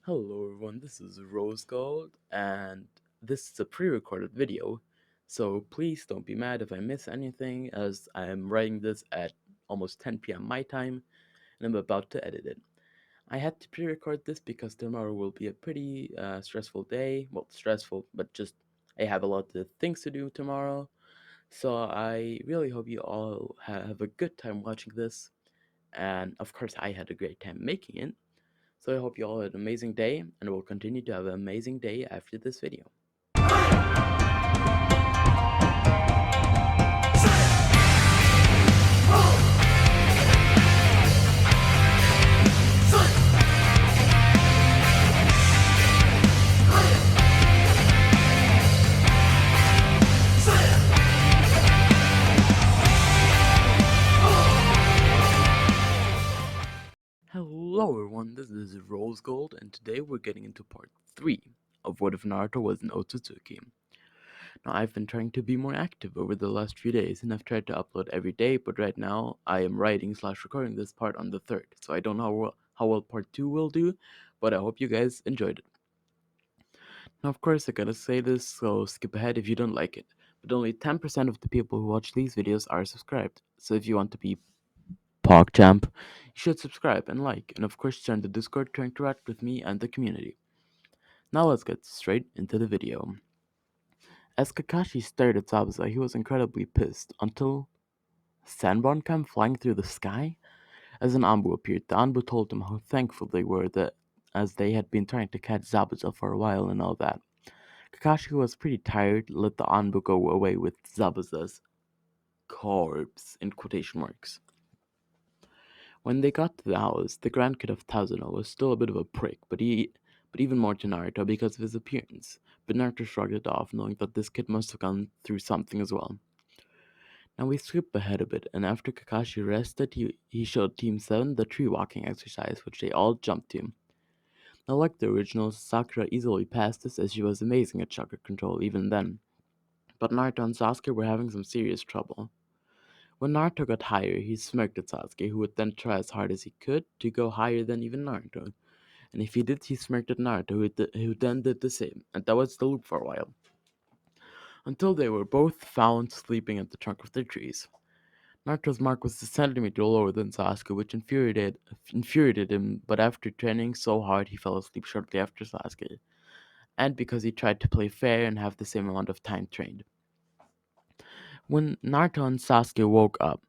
Hello everyone, this is Rose Gold, and this is a pre-recorded video, so please don't be mad if I miss anything, as I am writing this at almost 10 p.m. my time, and I'm about to edit it. I had to pre-record this because tomorrow will be a pretty stressful day. Well, stressful, but just I have a lot of things to do tomorrow, so I really hope you all have a good time watching this, and of course I had a great time making it. So I hope you all had an amazing day and will continue to have an amazing day after this video. Hello everyone, this is Rose Gold, and today we're getting into part 3 of What If Naruto Was an Otsutsuki. Now I've been trying to be more active over the last few days and I've tried to upload every day, but right now I am writing/recording this part on the 3rd, so I don't know how well part 2 will do, but I hope you guys enjoyed it. Now of course I gotta say this, so skip ahead if you don't like it, but only 10% of the people who watch these videos are subscribed, so if you want to be PogChamp, you should subscribe and like, and of course join the Discord to interact with me and the community. Now let's get straight into the video. As Kakashi stared at Zabuza, he was incredibly pissed, until Sanbon came flying through the sky. As an Anbu appeared, the Anbu told him how thankful they were that as they had been trying to catch Zabuza for a while and all that. Kakashi, who was pretty tired, let the Anbu go away with Zabuza's corpse in quotation marks. When they got to the house, the Grand Kid of Tazuna was still a bit of a prick, but even more to Naruto because of his appearance. But Naruto shrugged it off, knowing that this kid must have gone through something as well. Now we skip ahead a bit, and after Kakashi rested, he showed Team 7 the tree walking exercise, which they all jumped to. Now, like the originals, Sakura easily passed this as she was amazing at chakra control even then. But Naruto and Sasuke were having some serious trouble. When Naruto got higher, he smirked at Sasuke, who would then try as hard as he could to go higher than even Naruto. And if he did, he smirked at Naruto, who then did the same, and that was the loop for a while. Until they were both found sleeping at the trunk of their trees. Naruto's mark was a centimeter lower than Sasuke, which infuriated him, but after training so hard, he fell asleep shortly after Sasuke, and because he tried to play fair and have the same amount of time trained. When Naruto and Sasuke woke up,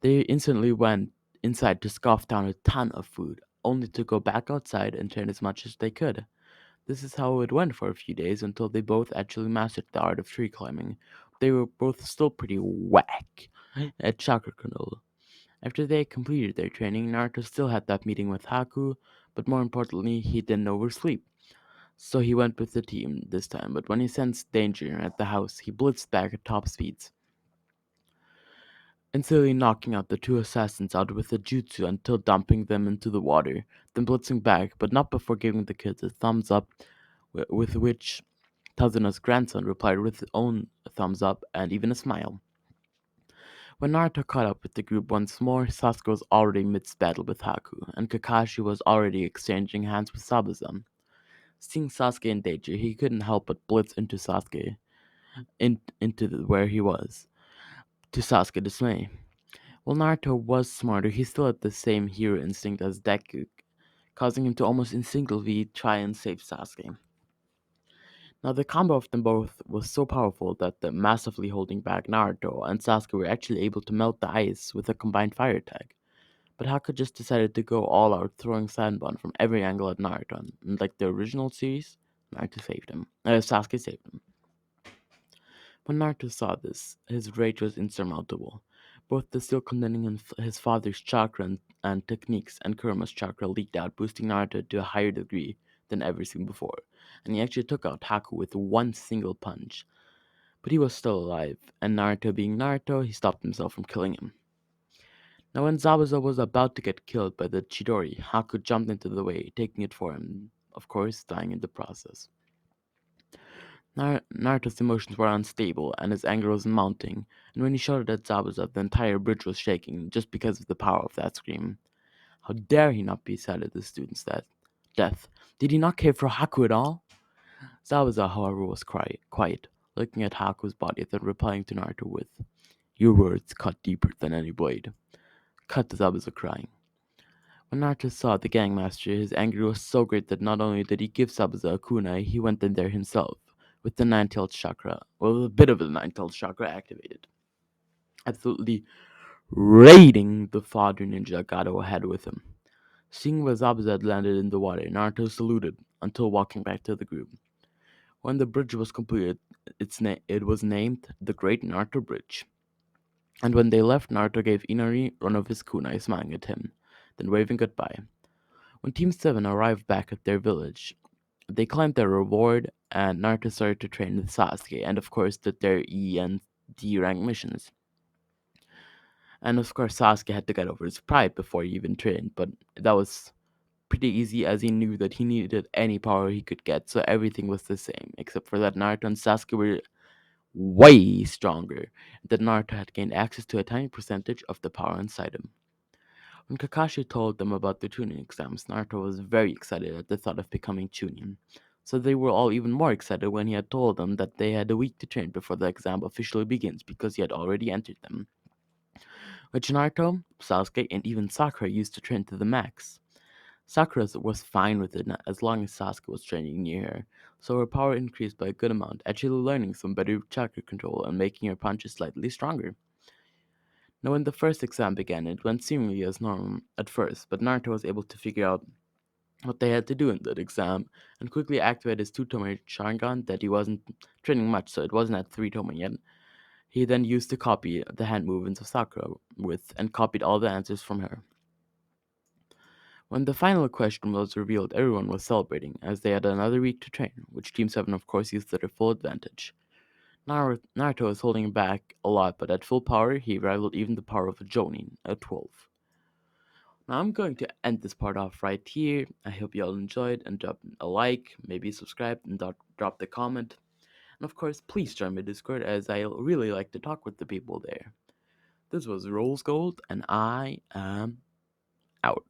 they instantly went inside to scoff down a ton of food, only to go back outside and train as much as they could. This is how it went for a few days until they both actually mastered the art of tree climbing. They were both still pretty whack at chakra control. After they had completed their training, Naruto still had that meeting with Haku, but more importantly, he didn't oversleep. So he went with the team this time, but when he sensed danger at the house, he blitzed back at top speeds, instantly knocking out the two assassins out with a jutsu until dumping them into the water, then blitzing back, but not before giving the kids a thumbs up, with which Tazuna's grandson replied with his own thumbs up and even a smile. When Naruto caught up with the group once more, Sasuke was already midst-battle with Haku, and Kakashi was already exchanging hands with Sabuza. Seeing Sasuke in danger, he couldn't help but blitz into Sasuke, where he was, to Sasuke's dismay. While Naruto was smarter, he still had the same hero instinct as Deku, causing him to almost instinctively try and save Sasuke. Now, the combo of them both was so powerful that the massively holding back Naruto and Sasuke were actually able to melt the ice with a combined fire attack. But Haku just decided to go all out, throwing Sandbun from every angle at Naruto. And like the original series, Naruto saved him. Sasuke saved him. When Naruto saw this, his rage was insurmountable. Both the still condemning his father's chakra and techniques and Kuruma's chakra leaked out, boosting Naruto to a higher degree than ever seen before. And he actually took out Haku with one single punch. But he was still alive, and Naruto being Naruto, he stopped himself from killing him. Now, when Zabuza was about to get killed by the Chidori, Haku jumped into the way, taking it for him, of course, dying in the process. Naruto's emotions were unstable, and his anger was mounting, and when he shouted at Zabuza, the entire bridge was shaking just because of the power of that scream. How dare he not be sad at the student's death? Did he not care for Haku at all? Zabuza, however, was quiet, looking at Haku's body, then replying to Naruto with, "Your words cut deeper than any blade." Cut to Zabuza crying. When Naruto saw the gangmaster, his anger was so great that not only did he give Zabuza a kunai, he went in there himself, with the nine-tailed chakra, well, a bit of the nine-tailed chakra activated. Absolutely raiding the father ninja Gato had with him. Seeing where Zabuza had landed in the water, Naruto saluted until walking back to the group. When the bridge was completed, it was named the Great Naruto Bridge. And when they left, Naruto gave Inari one of his kunai, smiling at him, then waving goodbye. When Team 7 arrived back at their village, they claimed their reward, and Naruto started to train with Sasuke, and of course did their E and D rank missions. And of course, Sasuke had to get over his pride before he even trained, but that was pretty easy as he knew that he needed any power he could get, so everything was the same, except for that Naruto and Sasuke were way stronger, and that Naruto had gained access to a tiny percentage of the power inside him. When Kakashi told them about the Chunin exams, Naruto was very excited at the thought of becoming Chunin. So they were all even more excited when he had told them that they had a week to train before the exam officially begins because he had already entered them, which Naruto, Sasuke, and even Sakura used to train to the max. Sakura was fine with it as long as Sasuke was training near her, so her power increased by a good amount, actually learning some better chakra control and making her punches slightly stronger. Now, when the first exam began, it went seemingly as normal at first, but Naruto was able to figure out what they had to do in that exam and quickly activated his 2 Tomoe Sharingan that he wasn't training much, so it wasn't at 3 Tomoe yet. He then used to copy the hand movements of Sakura with and copied all the answers from her. When the final question was revealed, everyone was celebrating, as they had another week to train, which Team 7 of course used to their full advantage. Naruto was holding back a lot, but at full power, he rivaled even the power of a Jonin at 12. Now I'm going to end this part off right here. I hope you all enjoyed and drop a like, maybe subscribe, and drop the comment. And of course, please join my Discord as I really like to talk with the people there. This was Rolls Gold, and I am out.